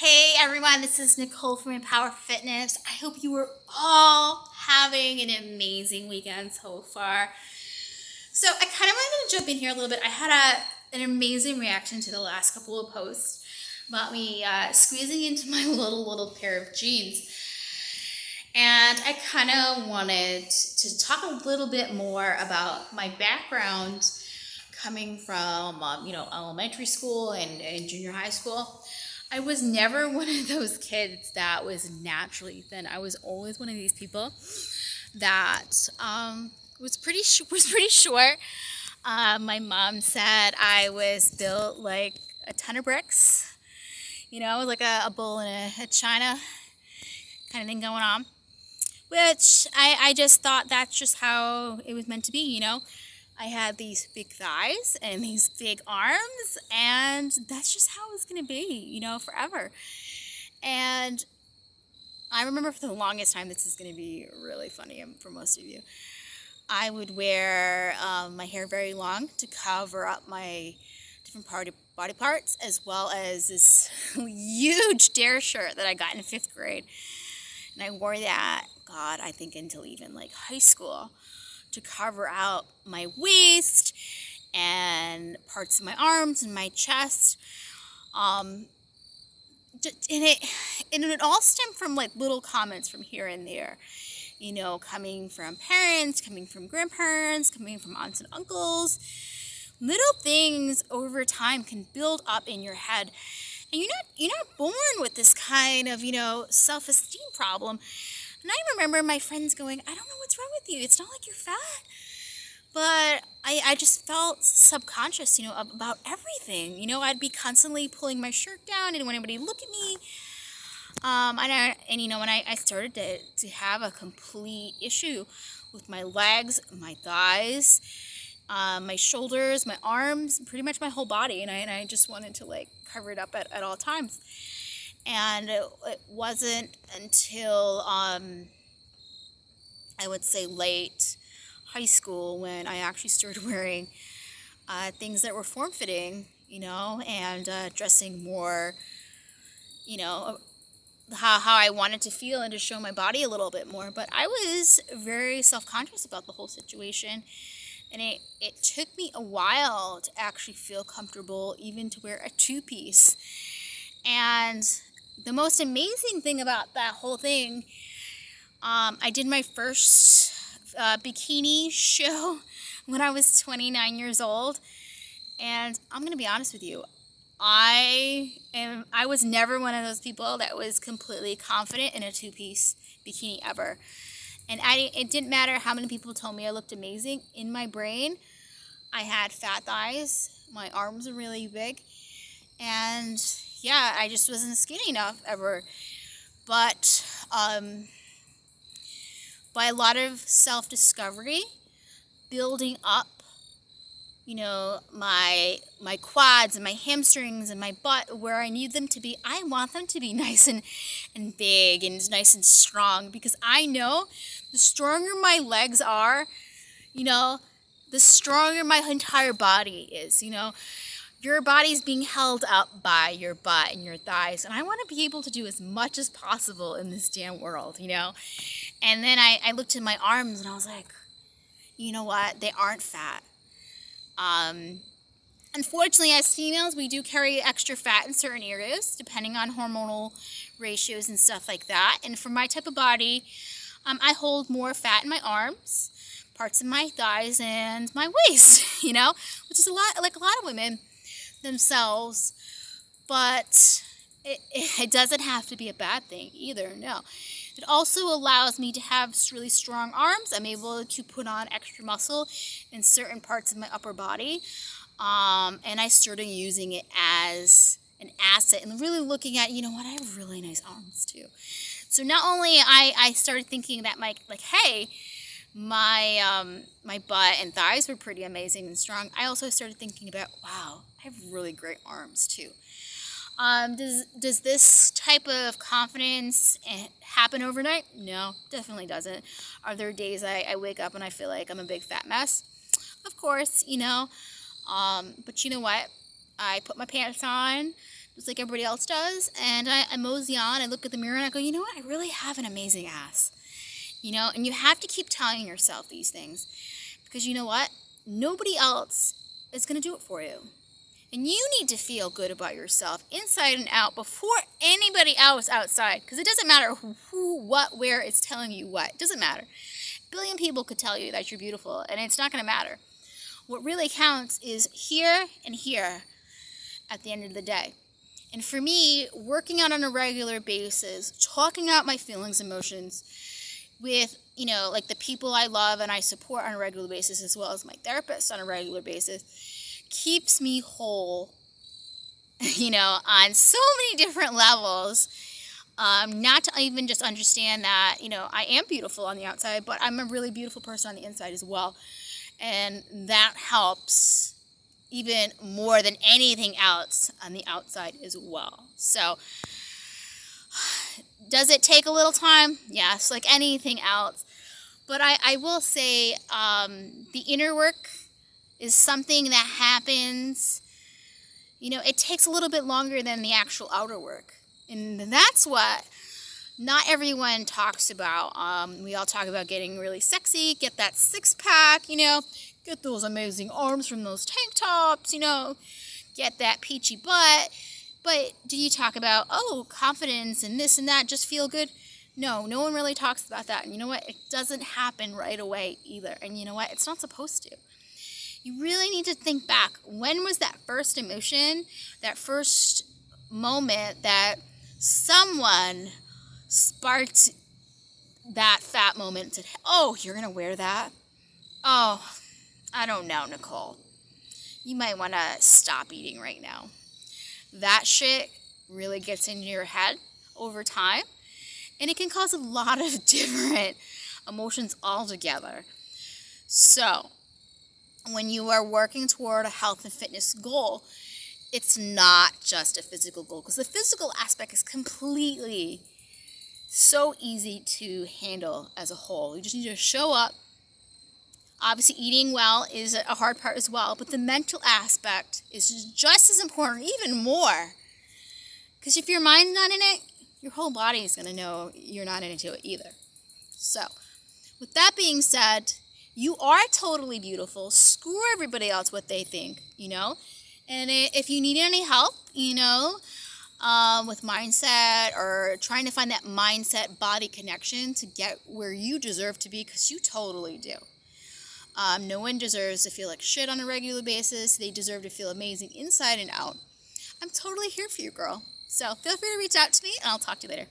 Hey everyone, this is Nicole from Empower Fitness. I hope you are all having an amazing weekend so far. So I kind of wanted to jump in here a little bit. I had an amazing reaction to the last couple of posts about me squeezing into my little pair of jeans. And I kind of wanted to talk a little bit more about my background coming from, elementary school and junior high school. I was never one of those kids that was naturally thin. I was always one of these people that was pretty short. My mom said I was built like a ton of bricks, like a bull in a china kind of thing going on. Which I just thought that's just how it was meant to be. I had these big thighs and these big arms, and that's just how it's going to be, forever. And I remember for the longest time, this is going to be really funny for most of you, I would wear my hair very long to cover up my different body parts, as well as this huge Dare shirt that I got in 5th grade. And I wore that, God, I think until even like high school, to cover out my waist and parts of my arms and my chest. And it all stemmed from like little comments from here and there, coming from parents, coming from grandparents, coming from aunts and uncles. Little things over time can build up in your head. And you're not born with this kind of, self-esteem problem. And I remember my friends going, I don't know what's wrong with you. It's not like you're fat. But I just felt subconscious, about everything. I'd be constantly pulling my shirt down. I didn't want anybody to look at me. When I started to have a complete issue with my legs, my thighs, my shoulders, my arms, pretty much my whole body. And I just wanted to like cover it up at all times. And it wasn't until, I would say late high school when I actually started wearing things that were form-fitting, and dressing more, how I wanted to feel and to show my body a little bit more. But I was very self-conscious about the whole situation. And it took me a while to actually feel comfortable even to wear a two-piece. And the most amazing thing about that whole thing, I did my first bikini show when I was 29 years old. And I'm going to be honest with you. I was never one of those people that was completely confident in a two-piece bikini ever. And it didn't matter how many people told me I looked amazing. In my brain, I had fat thighs. My arms were really big. And yeah, I just wasn't skinny enough ever. But by a lot of self-discovery, building up, my quads and my hamstrings and my butt where I need them to be, I want them to be nice and big and nice and strong, because I know the stronger my legs are, the stronger my entire body is. Your body's being held up by your butt and your thighs, and I want to be able to do as much as possible in this damn world, And then I looked at my arms and I was like, you know what? They aren't fat. Unfortunately, as females, we do carry extra fat in certain areas, depending on hormonal ratios and stuff like that. And for my type of body, I hold more fat in my arms, parts of my thighs, and my waist, which is a lot like a lot of women themselves. But it doesn't have to be a bad thing either, no. It also allows me to have really strong arms. I'm able to put on extra muscle in certain parts of my upper body. And I started using it as an asset and really looking at, I have really nice arms too. So not only I started thinking that hey, my butt and thighs were pretty amazing and strong, I also started thinking about, wow, I have really great arms too. Does this type of confidence happen overnight? No, definitely doesn't. Are there days I wake up and I feel like I'm a big fat mess? Of course, But you know what? I put my pants on, just like everybody else does. And I mosey on, I look at the mirror and I go, you know what? I really have an amazing ass. You know, and you have to keep telling yourself these things because you know what? Nobody else is going to do it for you. And you need to feel good about yourself inside and out before anybody else outside. Because it doesn't matter who, what, where is telling you what. It doesn't matter. A billion people could tell you that you're beautiful, and it's not going to matter. What really counts is here and here at the end of the day. And for me, working out on a regular basis, talking out my feelings, emotions with, you know, like the people I love and I support on a regular basis, as well as my therapist on a regular basis, keeps me whole, you know, on so many different levels. Not to even just understand that, you know, I am beautiful on the outside, but I'm a really beautiful person on the inside as well. And that helps even more than anything else on the outside as well. So, does it take a little time? Yes, like anything else. But I will say the inner work is something that happens, you know, it takes a little bit longer than the actual outer work. And that's what not everyone talks about. We all talk about getting really sexy, get that six-pack, you know, get those amazing arms from those tank tops, you know, get that peachy butt. But do you talk about, oh, confidence and this and that, just feel good? No one really talks about that. And you know what? It doesn't happen right away either. And you know what? It's not supposed to. You really need to think back. When was that first emotion, that first moment that someone sparked that fat moment and said, oh, you're going to wear that? Oh, I don't know, Nicole. You might want to stop eating right now. That shit really gets into your head over time, and it can cause a lot of different emotions altogether. So, when you are working toward a health and fitness goal, it's not just a physical goal, because the physical aspect is completely so easy to handle as a whole. You just need to show up. Obviously, eating well is a hard part as well, but the mental aspect is just as important, even more. Because if your mind's not in it, your whole body is going to know you're not into it either. So, with that being said, you are totally beautiful. Screw everybody else what they think, you know? And if you need any help, you know, with mindset or trying to find that mindset-body connection to get where you deserve to be, because you totally do. No one deserves to feel like shit on a regular basis. They deserve to feel amazing inside and out. I'm totally here for you, girl. So feel free to reach out to me, and I'll talk to you later.